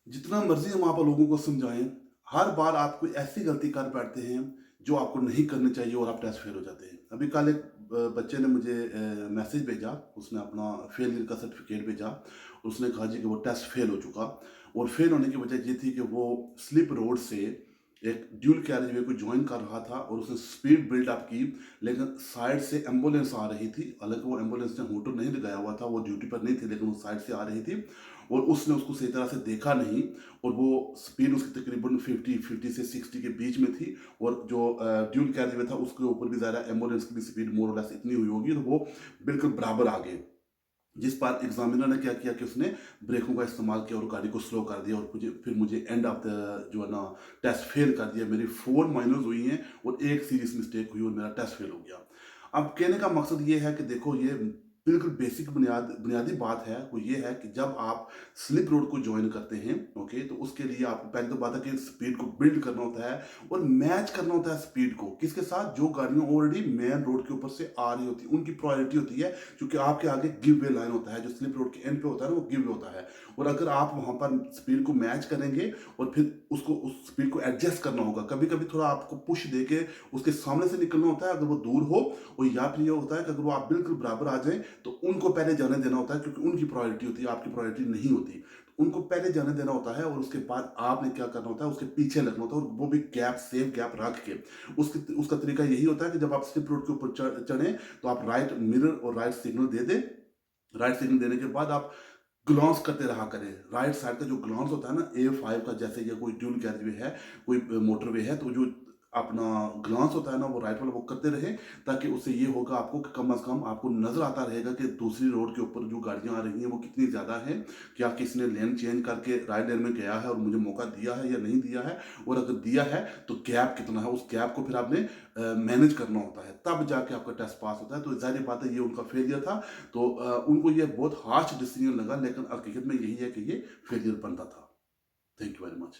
जितना मर्ज़ी हम आप लोगों को समझाएँ, हर बार आप कोई ऐसी गलती कर बैठते हैं, जो आपको नहीं करनी चाहिए और आप टेस्ट फ़ेल हो जाते हैं। अभी कल एक बच्चे ने मुझे मैसेज भेजा, उसने अपना फेलियर का सर्टिफ़िकेट भेजा। उसने कहा जी कि वो टेस्ट फ़ेल हो चुका और फ़ेल होने की वजह ये थी कि वो स्लिप रोड से एक ड्यूल कैरिजवे को जॉइन कर रहा था और उसने स्पीड बिल्ड अप की, लेकिन साइड से एम्बुलेंस आ रही थी। हालाँकि वो एम्बुलेंस ने हूटर नहीं लगाया हुआ था, वो ड्यूटी पर नहीं थी, लेकिन वो साइड से आ रही थी और उसने उसको सही तरह से देखा नहीं और वो स्पीड उसकी तकरीबन 50 से 60 के बीच में थी और जो ड्यूल कैरिजवे था उसके ऊपर भी ज़्यादा एम्बुलेंस की भी स्पीड मोर और लेस इतनी हुई होगी, तो वो बिल्कुल बराबर आ गए। जिस पर एग्जामिनर ने क्या किया कि उसने ब्रेकों का इस्तेमाल किया और गाड़ी को स्लो कर दिया और मुझे एंड ऑफ द जो है ना टेस्ट फेल कर दिया। मेरी 4 माइनर्स हुई हैं और एक सीरियस मिस्टेक हुई और मेरा टेस्ट फेल हो गया। अब कहने का मकसद ये है कि देखो, ये बिल्कुल बेसिक बुनियादी बात है, वो ये है कि जब आप स्लिप रोड को जॉइन करते हैं, ओके, तो उसके लिए आपको पहले तो बात है कि स्पीड को बिल्ड करना होता है और मैच करना होता है स्पीड को किसके साथ, जो गाड़ियां ऑलरेडी मेन रोड के ऊपर से आ रही होती है, उनकी प्रायोरिटी होती है, क्योंकि आपके आगे गिव वे लाइन होता है, जो स्लिप रोड के एंड पे होता है ना, वो गिव वे होता है। और अगर आप वहां पर स्पीड को मैच करेंगे और फिर उसको उस स्पीड को एडजस्ट करना होगा, कभी कभी थोड़ा आपको पुश देके उसके सामने से निकलना होता है अगर वो दूर हो, और या फिर ये होता है कि अगर वो आप बिल्कुल बराबर आ जाए तो उनको पहले जाने देना होता है, क्योंकि उनकी प्रायोरिटी होती है, आपकी प्रायोरिटी नहीं होती। तो उनको पहले जाने देना होता है और उसके बाद आपने क्या करना होता है, उसके पीछे लगना होता है, और वो भी गैप, सेफ गैप रख के। उसका तरीका यही होता है कि जब आप स्लिप रोड के ऊपर चढ़े तो आप राइट मिरर और राइट सिग्नल दे दें। राइट सिग्नल देने के बाद आप ग्लॉन्स करते रहा करें। राइट साइड का जो ग्लॉन्स होता है ना, A5 का, जैसे ये कोई ड्यूल कैरिजवे है, कोई मोटरवे है, तो जो अपना ग्लॉन्स होता है ना, वो राइट वाला वो करते रहे, ताकि उससे ये होगा आपको कि कम से कम आपको नजर आता रहेगा कि दूसरी रोड के ऊपर जो गाड़ियां आ रही हैं वो कितनी ज्यादा है, क्या किसी ने लेन चेंज करके राइट लेन में गया है और मुझे मौका दिया है या नहीं दिया है, और अगर दिया है तो गैप कितना है, उस गैप को फिर आपने मैनेज करना होता है, तब जाके आपका टेस्ट पास होता है। तो जाहिर बात है ये उनका फेलियर था। तो उनको ये बहुत हार्श डिसीजन लगा, लेकिन हकीकत में यही है कि ये फेलियर बनता था। Thank you very much.